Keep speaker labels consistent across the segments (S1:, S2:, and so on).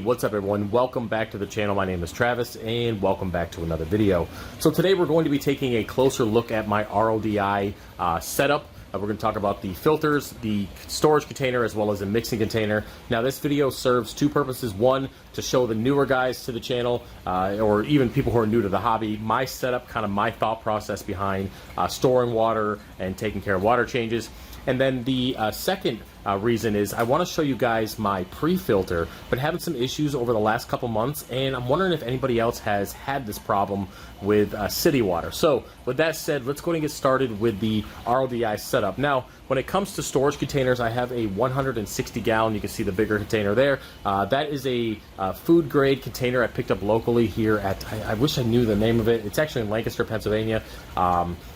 S1: what's up everyone? Welcome back to the channel. My name is Travis and welcome back to another video. So today we're going to be taking a closer look at my RODI setup. We're going to talk about the filters, the storage container, as well as the mixing container. Now this video serves two purposes. One, to show the newer guys to the channel, or even people who are new to the hobby, my setup, kind of my thought process behind storing water and taking care of water changes. And then the second reason is I want to show you guys my pre-filter. Been having some issues over the last couple months, and I'm wondering if anybody else has had this problem with city water. So with that said, let's go ahead and get started with the RODI setup. Now, when it comes to storage containers, I have a 160 gallon, you can see the bigger container there. That is a food grade container I picked up locally here at, I wish I knew the name of it. It's actually in Lancaster, Pennsylvania.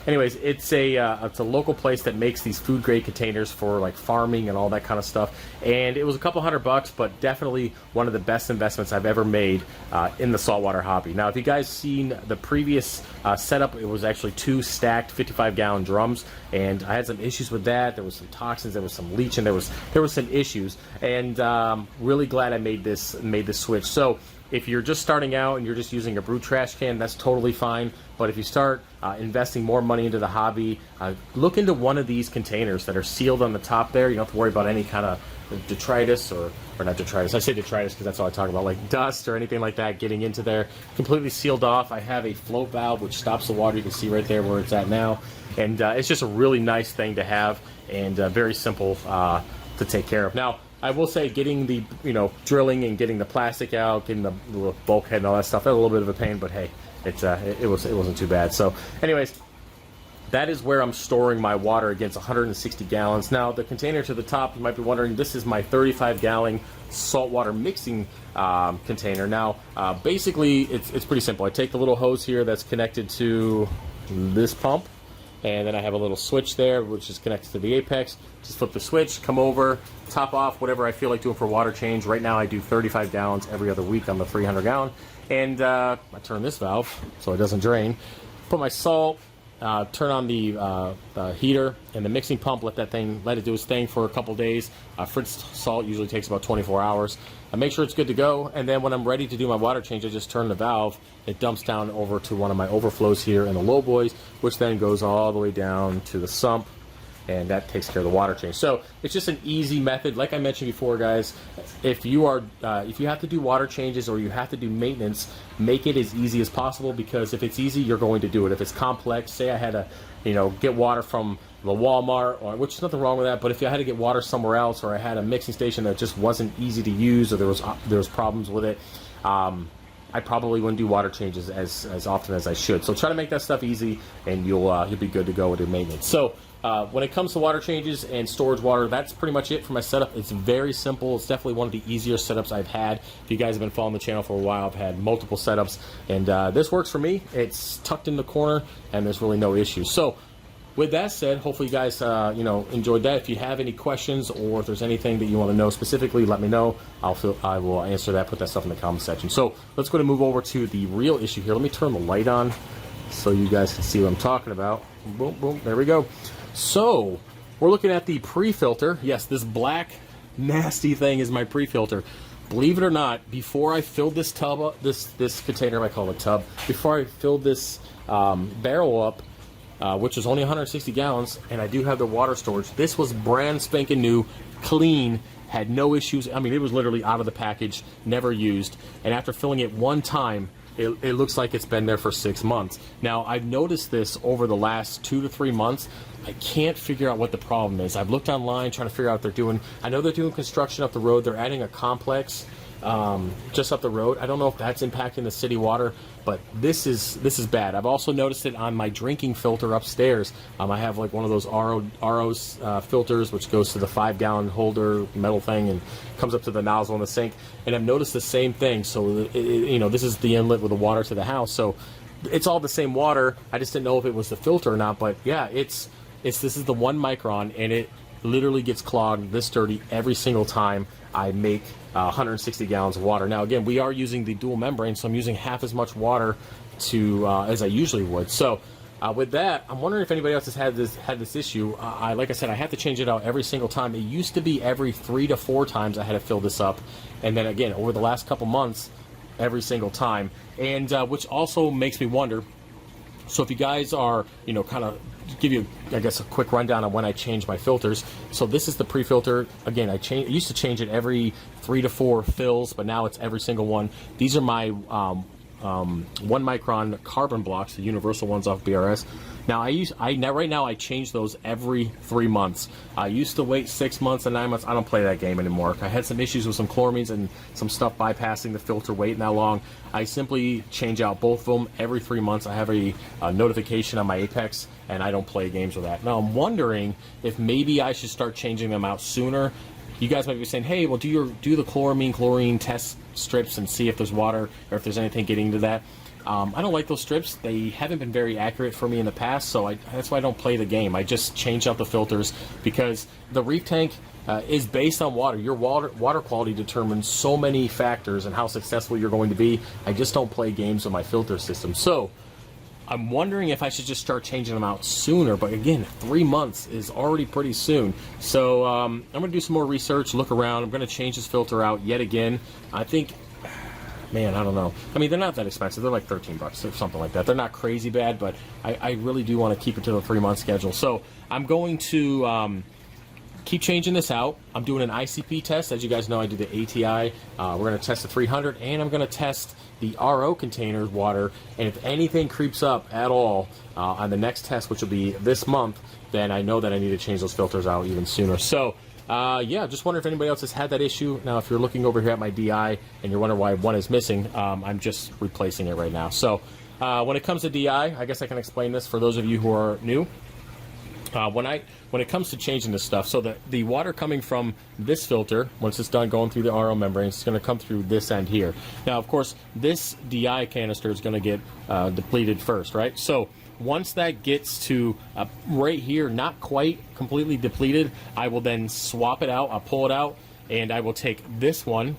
S1: Anyways, it's a local place that makes these food grade containers for like farming and all that kind of stuff. And it was a couple $100, but definitely one of the best investments I've ever made in the saltwater hobby. Now, if you guys seen the previous setup, it was actually two stacked 55 gallon drums, and I had some issues with that. There was some toxins, there was some leaching, there was some issues, and really glad I made this switch. So if you're just starting out and you're just using a brew trash can, that's totally fine. But if you start investing more money into the hobby, look into one of these containers that are sealed on the top there. You don't have to worry about any kind of detritus, or not detritus, I say detritus because that's all I talk about, like dust or anything like that getting into there. Completely sealed off. I have a float valve which stops the water. You can see right there where it's at now. And it's just a really nice thing to have, and very simple to take care of. Now, I will say getting the, drilling and getting the plastic out, getting the little bulkhead and all that stuff, that was a little bit of a pain, but hey, it wasn't too bad. So anyways, that is where I'm storing my water against 160 gallons. Now, the container to the top, you might be wondering, this is my 35 gallon saltwater mixing container. Now, basically, it's pretty simple. I take the little hose here that's connected to this pump, and then I have a little switch there which is connected to the apex. Just flip the switch, come over, top off whatever I feel like doing for water change. Right now I do 35 gallons every other week on the 300 gallon. And I turn this valve so it doesn't drain. Put my salt, turn on the heater and the mixing pump, let it do its thing for a couple days. Fritzed salt usually takes about 24 hours. I make sure it's good to go, and then when I'm ready to do my water change, I just turn the valve. It dumps down over to one of my overflows here in the low boys, which then goes all the way down to the sump, and that takes care of the water change. So it's just an easy method. Like I mentioned before, guys, if you have to do water changes or you have to do maintenance, make it as easy as possible, because if it's easy, you're going to do it. If it's complex, say I had to get water from the Walmart, which is nothing wrong with that, but if I had to get water somewhere else, or I had a mixing station that just wasn't easy to use, or there was problems with it, I probably wouldn't do water changes as often as I should. So try to make that stuff easy, and you'll be good to go with your maintenance. So when it comes to water changes and storage water, that's pretty much it for my setup. It's very simple. It's definitely one of the easier setups I've had. If you guys have been following the channel for a while, I've had multiple setups, and this works for me. It's tucked in the corner, and there's really no issues. So with that said, hopefully you guys enjoyed that. If you have any questions, or if there's anything that you want to know specifically, let me know. I will answer that. Put that stuff in the comment section. So let's go to move over to the real issue here. Let me turn the light on so you guys can see what I'm talking about. Boom, boom, there we go. So we're looking at the pre-filter. Yes, this black nasty thing is my pre-filter. Believe it or not, before I filled this tub up, this container, I call it a tub, before I filled this barrel up, which is only 160 gallons, and I do have the water storage, this was brand spanking new, clean, had no issues. I mean, it was literally out of the package, never used, and after filling it one time, it looks like it's been there for 6 months. Now, I've noticed this over the last 2 to 3 months. I can't figure out what the problem is. I've looked online trying to figure out what they're doing. I know they're doing construction up the road. They're adding a complex just up the road. I don't know if that's impacting the city water, but this is bad. I've also noticed it on my drinking filter upstairs. I have like one of those RO filters, which goes to the 5 gallon holder metal thing and comes up to the nozzle in the sink, and I've noticed the same thing. So this is the inlet with the water to the house, so it's all the same water. I just didn't know if it was the filter or not, but yeah, this is the 1 micron, and it literally gets clogged this dirty every single time I make 160 gallons of water. Now again, we are using the dual membrane, so I'm using half as much water as I usually would. So With that, I'm wondering if anybody else has had this issue. Like I said, I have to change it out every single time. It used to be every 3 to 4 times I had to fill this up, and then again over the last couple months, every single time. And which also makes me wonder. So if you guys are, kind of give you, I guess, a quick rundown on when I change my filters. So this is the pre-filter. Again, I used to change it every 3 to 4 fills, but now it's every single one. These are my 1 micron carbon blocks, the universal ones off BRS. Now right now I change those every 3 months. I used to wait 6 months and 9 months. I don't play that game anymore. I had some issues with some chloramines and some stuff bypassing the filter waiting that long. I simply change out both of them every 3 months. I have a notification on my Apex, and I don't play games with that. Now I'm wondering if maybe I should start changing them out sooner. You guys might be saying, hey, well, do the chlorine test strips and see if there's water or if there's anything getting to that. I don't like those strips. They haven't been very accurate for me in the past, so that's why I don't play the game. I just change out the filters because the reef tank is based on water. Your water quality determines so many factors and how successful you're going to be. I just don't play games with my filter system. So I'm wondering if I should just start changing them out sooner, but again, 3 months is already pretty soon. So I'm going to do some more research, look around. I'm going to change this filter out yet again. I think, man, I don't know. I mean, they're not that expensive. They're like 13 bucks or something like that. They're not crazy bad, but I really do want to keep it to the 3-month schedule. So I'm going to keep changing this out. I'm doing an ICP test. As you guys know, I do the ATI. We're going to test the 300, and I'm going to test the RO container water. And if anything creeps up at all on the next test, which will be this month, then I know that I need to change those filters out even sooner. So yeah, just wonder if anybody else has had that issue. Now, if you're looking over here at my DI and you're wondering why one is missing, I'm just replacing it right now. So when it comes to DI, I guess I can explain this for those of you who are new. When it comes to changing this stuff, so that the water coming from this filter, once it's done going through the RO membrane, it's going to come through this end here. Now, of course, this DI canister is going to get depleted first, right? So once that gets to right here, not quite completely depleted, I will then swap it out. I'll pull it out, and I will take this one.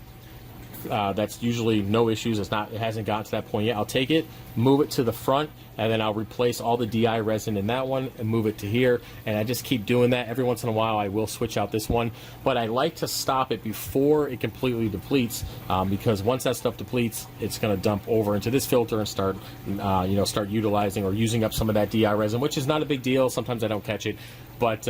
S1: That's usually no issues. It hasn't gotten to that point yet. I'll take it, move it to the front, and then I'll replace all the DI resin in that one and move it to here. And I just keep doing that. Every once in a while, I will switch out this one, but I like to stop it before it completely depletes, because once that stuff depletes, it's going to dump over into this filter and start utilizing or using up some of that DI resin, which is not a big deal. Sometimes I don't catch it, but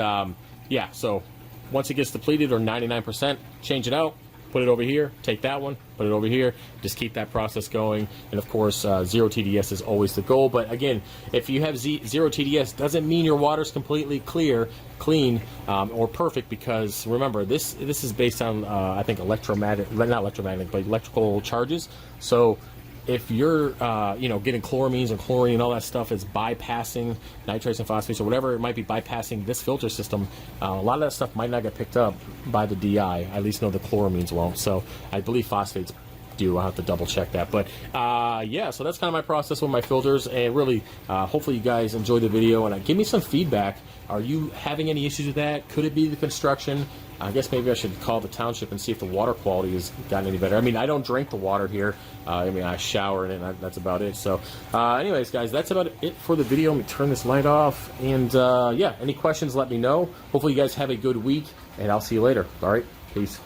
S1: yeah. So once it gets depleted or 99%, change it out. Put it over here, take that one, put it over here, just keep that process going. And of course, 0 TDS is always the goal. But again, if you have 0 TDS, doesn't mean your water's completely clean, or perfect, because remember, this is based on, I think, not electromagnetic, but electrical charges. So if you're getting chloramines and chlorine and all that stuff, is bypassing nitrates and phosphates or whatever it might be, bypassing this filter system, a lot of that stuff might not get picked up by the DI. I at least know the chloramines won't. So I believe phosphates do. I'll have to double check that. But yeah, so that's kind of my process with my filters. And really, hopefully you guys enjoyed the video, and give me some feedback. Are you having any issues with that? Could it be the construction? I guess maybe I should call the township and see if the water quality has gotten any better. I mean, I don't drink the water here. I mean, I shower in it, and that's about it. So anyways, guys, that's about it for the video. Let me turn this light off. And yeah, any questions, let me know. Hopefully you guys have a good week, and I'll see you later. All right, peace.